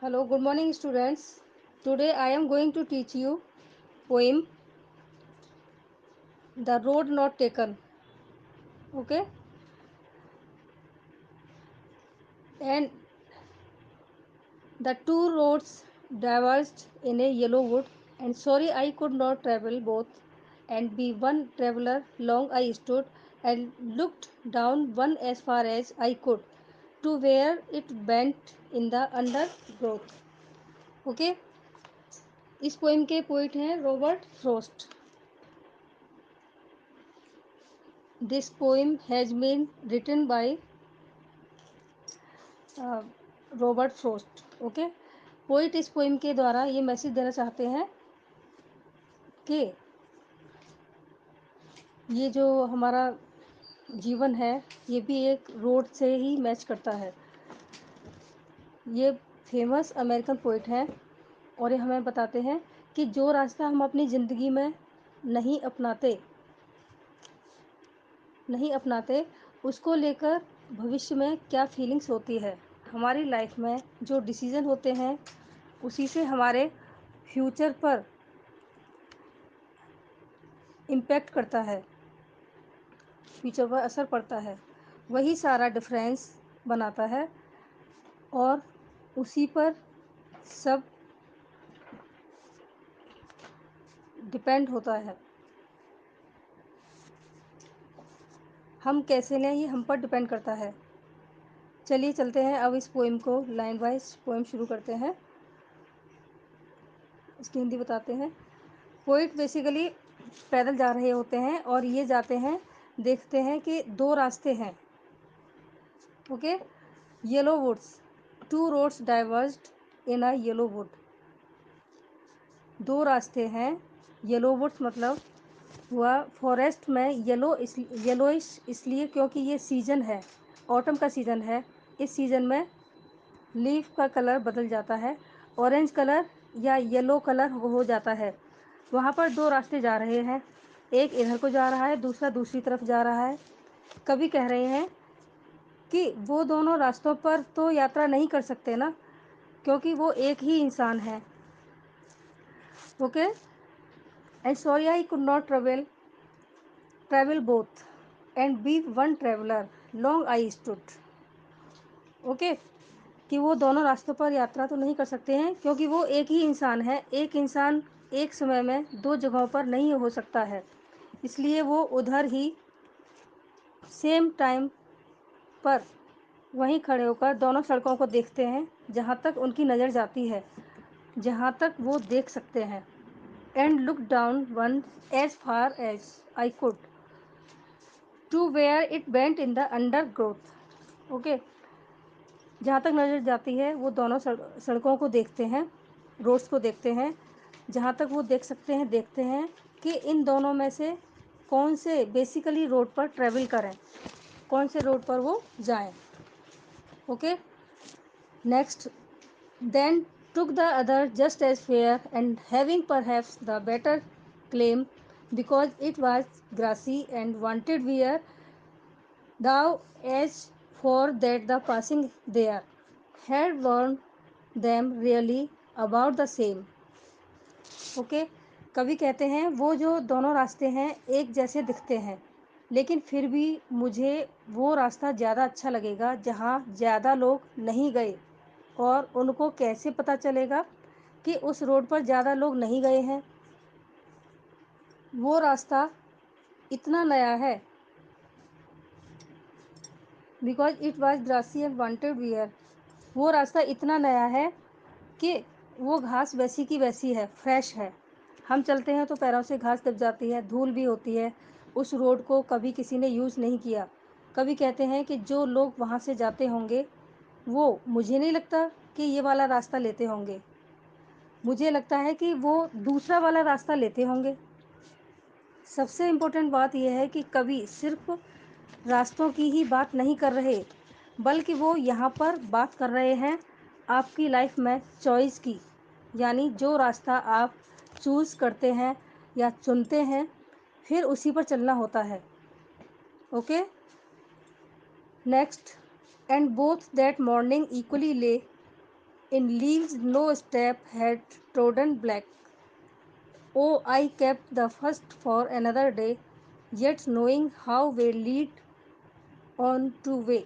Hello, good morning students. Today I am going to teach you poem The Road Not Taken. Okay? And the two roads diverged in a yellow wood, and sorry I could not travel both, and be one traveler long I stood and looked down one as far as I could to where it bent in the undergrowth. Okay? इस poem के poet हैं Robert Frost. This poem has been written by Robert Frost. Okay. Poet इस poem के द्वारा ये message देना चाहते हैं कि ये जो हमारा जीवन है ये भी एक रोड से ही मैच करता है. ये फेमस अमेरिकन पोइट हैं और ये हमें बताते हैं कि जो रास्ता हम अपनी ज़िंदगी में नहीं अपनाते उसको लेकर भविष्य में क्या फीलिंग्स होती है. हमारी लाइफ में जो डिसीज़न होते हैं उसी से हमारे फ्यूचर पर इम्पैक्ट करता है, फ्यूचर पर असर पड़ता है. वही सारा डिफरेंस बनाता है और उसी पर सब डिपेंड होता है. हम कैसे लें ये हम पर डिपेंड करता है. चलिए चलते हैं अब इस पोएम को लाइन वाइज पोएम शुरू करते हैं. इसकी हिंदी बताते हैं. पोइट बेसिकली पैदल जा रहे होते हैं और ये जाते हैं, देखते हैं कि दो रास्ते हैं. Okay. Yellow woods, two roads diverged in a yellow wood. दो रास्ते हैं. येलो वुड्स मतलब हुआ फॉरेस्ट में येलोइश इसलिए क्योंकि ये सीज़न है, ऑटम का सीज़न है. इस सीज़न में लीफ का कलर बदल जाता है, ऑरेंज कलर या येलो कलर हो जाता है. वहाँ पर दो रास्ते जा रहे हैं, एक इधर को जा रहा है, दूसरा दूसरी तरफ जा रहा है. कवि कह रहे हैं कि वो दोनों रास्तों पर तो यात्रा नहीं कर सकते ना, क्योंकि वो एक ही इंसान है. Okay. And sorry I could not travel both and be one traveller long I stood. Okay. कि वो दोनों रास्तों पर यात्रा तो नहीं कर सकते हैं क्योंकि वो एक ही इंसान है. एक इंसान एक समय में दो जगहों पर नहीं हो सकता है, इसलिए वो उधर ही सेम टाइम पर वहीं खड़े होकर दोनों सड़कों को देखते हैं जहाँ तक उनकी नज़र जाती है, जहाँ तक वो देख सकते हैं. And look down one as far as I could to where it bent in the undergrowth. Okay. जहाँ तक नज़र जाती है वो दोनों सड़कों को देखते हैं, रोड्स को देखते हैं. जहाँ तक वो देख सकते हैं देखते हैं कि इन दोनों में से कौन से बेसिकली रोड पर ट्रैवल करें, कौन से रोड पर वो जाएं. Okay. Next. Then took the other just as fair and having perhaps the better claim because it was grassy and wanted where thou as for that the passing there had warned them really about the same. Okay. कवि कहते हैं वो जो दोनों रास्ते हैं एक जैसे दिखते हैं, लेकिन फिर भी मुझे वो रास्ता ज़्यादा अच्छा लगेगा जहाँ ज़्यादा लोग नहीं गए. और उनको कैसे पता चलेगा कि उस रोड पर ज़्यादा लोग नहीं गए हैं? वो रास्ता इतना नया है. Because it was grassy and wanted wear. वो रास्ता इतना नया है कि वो घास वैसी की वैसी है, फ्रेश है. हम चलते हैं तो पैरों से घास दब जाती है, धूल भी होती है. उस रोड को कभी किसी ने यूज़ नहीं किया. कभी कहते हैं कि जो लोग वहाँ से जाते होंगे वो मुझे नहीं लगता कि ये वाला रास्ता लेते होंगे. मुझे लगता है कि वो दूसरा वाला रास्ता लेते होंगे. सबसे इम्पोर्टेंट बात यह है कि कवि सिर्फ रास्तों की ही बात नहीं कर रहे, बल्कि वो यहाँ पर बात कर रहे हैं आपकी लाइफ में चॉइस की. यानी जो रास्ता आप चूज़ करते हैं या चुनते हैं फिर उसी पर चलना होता है. Okay. Next. And both that morning equally ले in leaves no step had trodden black. Oh, I kept the first for another day, yet knowing how we lead on to way,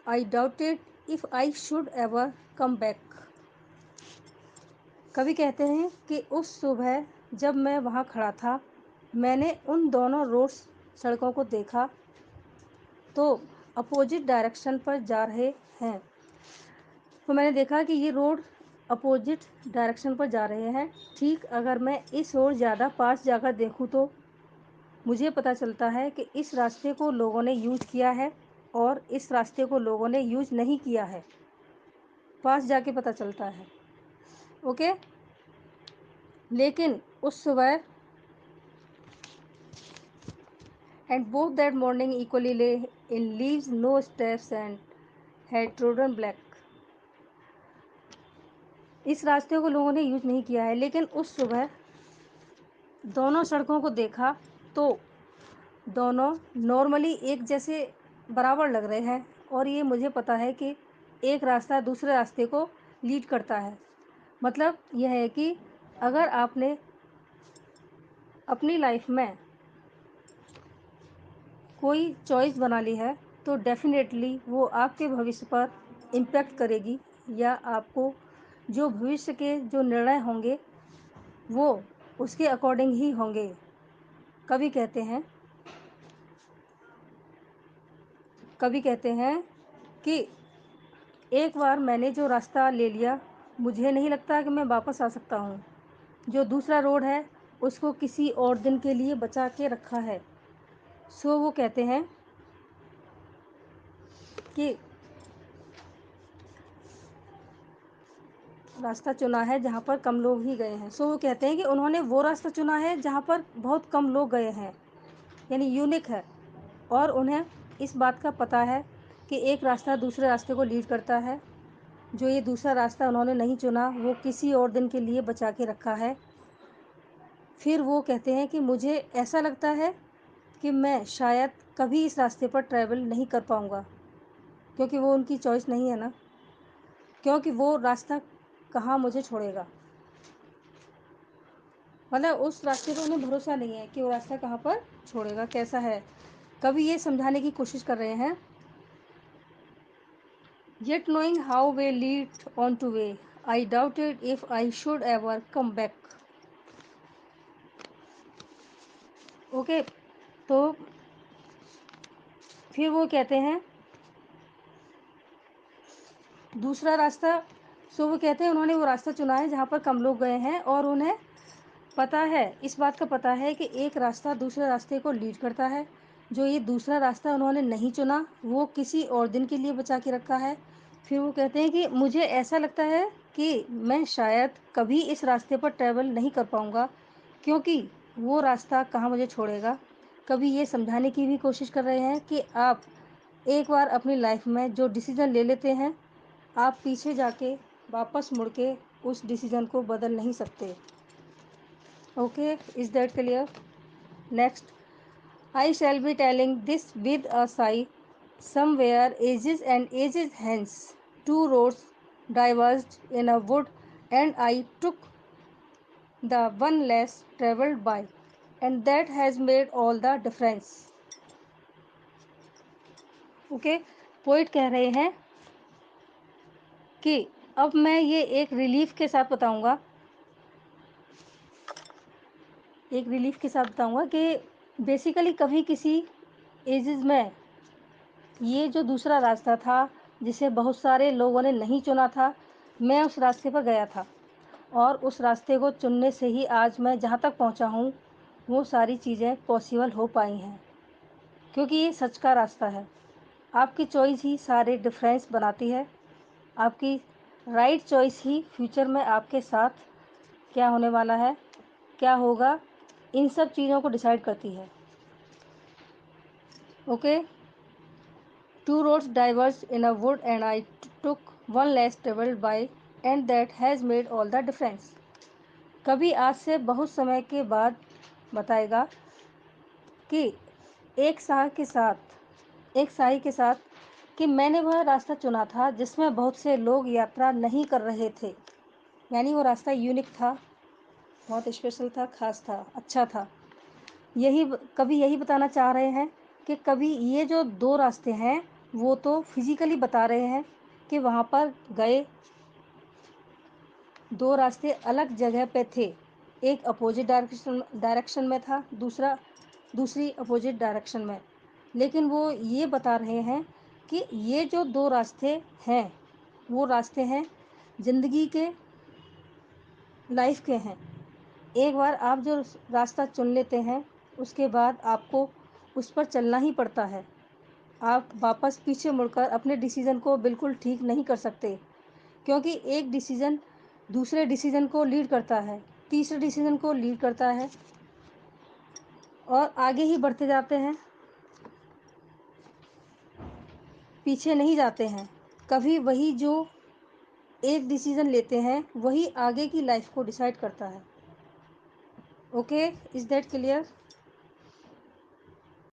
I doubted if I should ever come back. कवि कहते हैं कि उस सुबह जब मैं वहाँ खड़ा था, मैंने उन दोनों रोड्स सड़कों को देखा तो अपोजिट डायरेक्शन पर जा रहे हैं। तो मैंने देखा कि ये रोड अपोजिट डायरेक्शन पर जा रहे हैं। ठीक अगर मैं इस ओर ज़्यादा पास जाकर देखूँ तो मुझे पता चलता है कि इस रास्ते को लोगों ने यूज किया है और इस रास्ते को लोगों ने यूज नहीं किया है। पास जाके पता चलता है। ओके, लेकिन उस सुबह and both that morning equally lay in leaves no steps and had trodden black. इस रास्ते को लोगों ने यूज नहीं किया है, लेकिन उस सुबह दोनों सड़कों को देखा तो दोनों नॉर्मली एक जैसे बराबर लग रहे हैं और ये मुझे पता है कि एक रास्ता दूसरे रास्ते को लीड करता है। मतलब यह है कि अगर आपने अपनी लाइफ में कोई चॉइस बना ली है तो डेफिनेटली वो आपके भविष्य पर इम्पैक्ट करेगी या आपको जो भविष्य के जो निर्णय होंगे वो उसके अकॉर्डिंग ही होंगे। कवि कहते हैं कि एक बार मैंने जो रास्ता ले लिया, मुझे नहीं लगता कि मैं वापस आ सकता हूँ। जो दूसरा रोड है उसको किसी और दिन के लिए बचा के रखा है। सो वो कहते हैं कि रास्ता चुना है जहाँ पर कम लोग ही गए हैं। सो वो कहते हैं कि उन्होंने वो रास्ता चुना है जहाँ पर बहुत कम लोग गए हैं, यानी यूनिक है। और उन्हें इस बात का पता है कि एक रास्ता दूसरे रास्ते को लीड करता है। जो ये दूसरा रास्ता उन्होंने नहीं चुना वो किसी और दिन के लिए बचा के रखा है। फिर वो कहते हैं कि मुझे ऐसा लगता है कि मैं शायद कभी इस रास्ते पर ट्रैवल नहीं कर पाऊँगा, क्योंकि वो उनकी चॉइस नहीं है ना, क्योंकि वो रास्ता कहाँ मुझे छोड़ेगा। मतलब उस रास्ते पर उन्हें भरोसा नहीं है कि वो रास्ता कहाँ पर छोड़ेगा, कैसा है। कभी ये समझाने की कोशिश कर रहे हैं, yet knowing how we lead on to way, I doubted if I should ever come back. Okay, तो फिर वो कहते हैं दूसरा रास्ता। सो वो कहते हैं उन्होंने वो रास्ता चुना है जहाँ पर कम लोग गए हैं और उन्हें पता है, इस बात का पता है कि एक रास्ता दूसरे रास्ते को लीड करता है। जो ये दूसरा रास्ता उन्होंने नहीं चुना वो किसी और दिन के लिए बचा के रखा है। फिर वो कहते हैं कि मुझे ऐसा लगता है कि मैं शायद कभी इस रास्ते पर ट्रैवल नहीं कर पाऊँगा, क्योंकि वो रास्ता कहाँ मुझे छोड़ेगा। कभी ये समझाने की भी कोशिश कर रहे हैं कि आप एक बार अपनी लाइफ में जो डिसीज़न ले लेते हैं, आप पीछे जाके वापस मुड़ के उस डिसीज़न को बदल नहीं सकते। Okay, is that clear? Next, I shall be telling this with a sigh. Somewhere ages and ages hence, two roads diverged in a wood, and I took the one less travelled by, and that has made all the difference. Okay, poet कह रहे हैं कि अब मैं ये एक relief के साथ बताऊंगा, कि बेसिकली कभी किसी एजेस में ये जो दूसरा रास्ता था जिसे बहुत सारे लोगों ने नहीं चुना था, मैं उस रास्ते पर गया था और उस रास्ते को चुनने से ही आज मैं जहाँ तक पहुँचा हूँ वो सारी चीज़ें पॉसिबल हो पाई हैं, क्योंकि ये सच का रास्ता है। आपकी चॉइस ही सारे डिफरेंस बनाती है। आपकी राइट चॉइस ही फ्यूचर में आपके साथ क्या होने वाला है, क्या होगा, इन सब चीज़ों को डिसाइड करती है। Okay, two roads diverged in a wood and I took one less traveled by, and that has made all the difference. कभी आज से बहुत समय के बाद बताएगा कि एक शाही के साथ कि मैंने वह रास्ता चुना था जिसमें बहुत से लोग यात्रा नहीं कर रहे थे, यानी वो रास्ता यूनिक था, बहुत स्पेशल था, ख़ास था, अच्छा था। कवि यही बताना चाह रहे हैं कि कभी ये जो दो रास्ते हैं वो तो फिजिकली बता रहे हैं कि वहाँ पर गए, दो रास्ते अलग जगह पे थे, एक अपोजिट डायरेक्शन में था, दूसरी अपोजिट डायरेक्शन में, लेकिन वो ये बता रहे हैं कि ये जो दो रास्ते हैं वो रास्ते हैं ज़िंदगी के, लाइफ के हैं। एक बार आप जो रास्ता चुन लेते हैं उसके बाद आपको उस पर चलना ही पड़ता है। आप वापस पीछे मुड़कर अपने डिसीज़न को बिल्कुल ठीक नहीं कर सकते, क्योंकि एक डिसीज़न दूसरे डिसीज़न को लीड करता है, तीसरे डिसीज़न को लीड करता है और आगे ही बढ़ते जाते हैं, पीछे नहीं जाते हैं। कभी वही जो एक डिसीज़न लेते हैं वही आगे की लाइफ को डिसाइड करता है। Okay, is that clear?